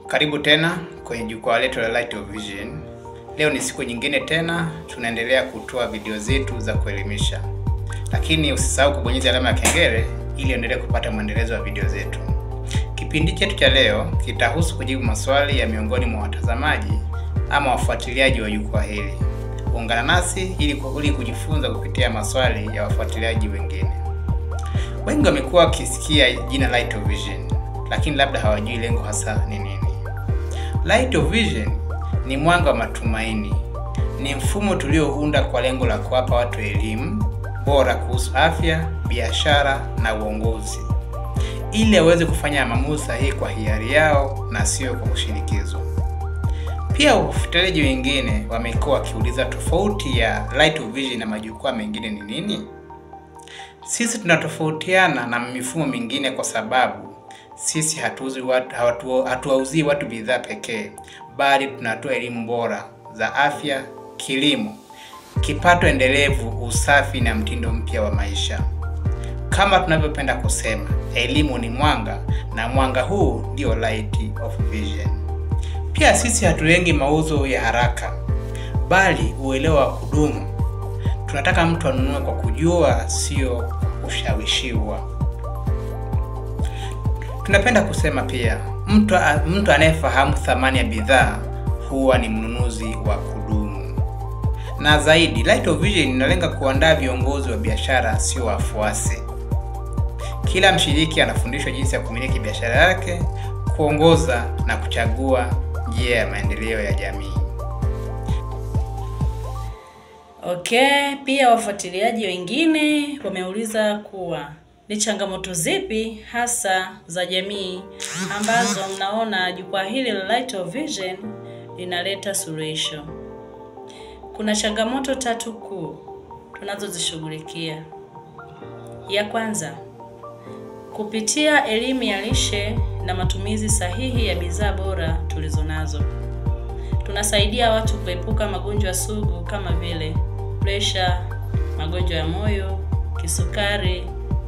Karibu tena kwenye jukwaa letu la Light of Vision. Leo ni siku nyingine tena tunaendelea kutoa video zetu za kuelimisha. Lakini usisahau kubonyeza alama ya kengele ili uendelee kupata mwendelezo wa video zetu. Kipindi chetu cha leo kitahusu kujibu maswali ya miongoni mwa watazamaji ama wafuatiliaji wa jukwaa hili. Ungana nasi ili kujifunza kupitia maswali ya wafuatiliaji wengine. Wengi wamekuwa wakisikia jina Light of Vision, lakini labda hawajui lengo hasa ni nini. Light of Vision ni mwanga wa matumaini. Ni mfumo tuliounda kwa lengo la kuwapa watu elimu bora kuhusu afya, biashara na uongozi, ili waweze kufanya maamuzi sahihi kwa hiari yao na sio kwa kushinikizwa. Pia wafuatiliaji wengine wamekuwa wakiuliza tofauti ya Light of Vision na majukwaa mengine ni nini? Sisi tunatofautiana na mifumo mingine kwa sababu sisi hatuwauzii watu bidhaa pekee, bali tunatoa elimu bora za afya, kilimo, kipato endelevu, usafi na mtindo mpya wa maisha. Kama tunavyopenda kusema, elimu ni mwanga na mwanga huu ndio Light of Vision. Pia sisi hatulengi mauzo ya haraka, bali uelewa wa kudumu. Tunataka mtu anunue kwa kujua, sio kushawishiwa. Tunapenda kusema pia, mtu anayefahamu thamani ya bidhaa huwa ni mnunuzi wa kudumu. Na zaidi, Light of Vision inalenga kuandaa viongozi wa biashara, sio wafuasi. Kila mshiriki anafundishwa jinsi ya kumiliki biashara yake, kuongoza na kuchagua njia ya maendeleo ya jamii. Pia wafuatiliaji wengine wameuliza kuwa ni changamoto zipi hasa za jamii ambazo mnaona jukwaa hili la Light of Vision linaleta suluhisho. Kuna changamoto 3 kuu tunazozishughulikia. Ya kwanza, kupitia elimu ya lishe na matumizi sahihi ya bidhaa bora tulizonazo, tunasaidia watu kuepuka magonjwa sugu kama vile presha, magonjwa ya moyo, kisukari,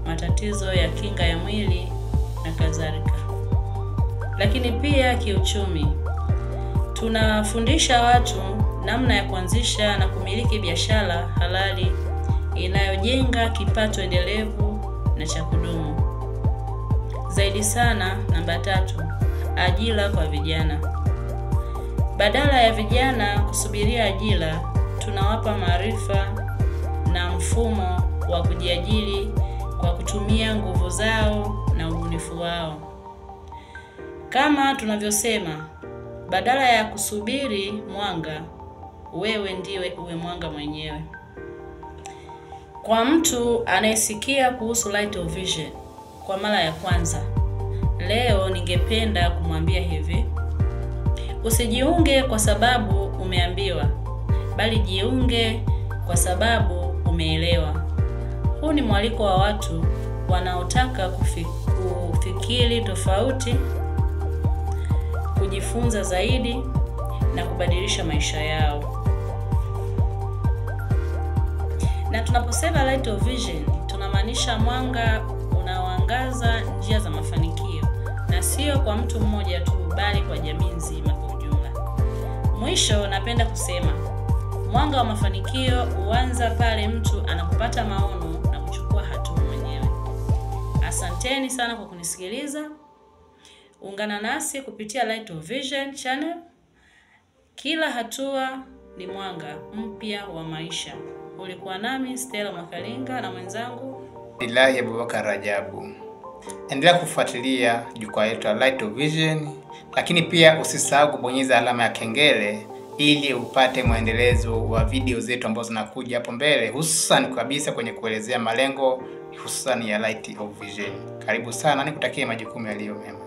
matatizo ya kinga ya mwili na kadhalika. Lakini pia kiuchumi, tunafundisha watu namna ya kuanzisha na kumiliki biashara halali inayojenga kipato endelevu na cha kudumu. Zaidi sana, namba 3, ajira kwa vijana. Badala ya vijana kusubiria ajira, tunawapa maarifa na mfumo wa kujiajiri kwa kutumia nguvu zao na ubunifu wao. Kama tunavyosema, badala ya kusubiri mwanga, wewe ndiwe uwe mwanga mwenyewe. Kwa mtu anayesikia kuhusu Light of Vision kwa mara ya kwanza, leo ningependa kumwambia hivi: usijiunge kwa sababu umeambiwa, bali jiunge kwa sababu umeelewa. Huu ni mwaliko wa watu wanaotaka kufikiri tofauti, kujifunza zaidi na kubadilisha maisha yao. Na tunaposema Light of Vision, tunamaanisha mwanga unaoangaza njia za mafanikio, na sio kwa mtu mmoja tu, bali kwa jamii nzima kwa ujumla. Mwisho, napenda kusema mwanga wa mafanikio huanza pale mtu anapopata maono na kuchukua hatua mwenyewe. Asanteni sana kwa kunisikiliza. Ungana nasi kupitia Light of Vision channel. Kila hatua ni mwanga mpya wa maisha. Ulikuwa nami Stella Makalinga na mwenzangu Ilahi Abubakar Rajabu. Endelea kufuatilia jukwaa letu la Light of Vision, lakini pia usisahau kubonyeza alama ya kengele ili upate mwendelezo wa video zetu ambazo zinakuja hapo mbele, hususan kabisa kwenye kuelezea malengo hususan ya Light of Vision. Karibu sana, nikutakie majukumu yaliyo mema.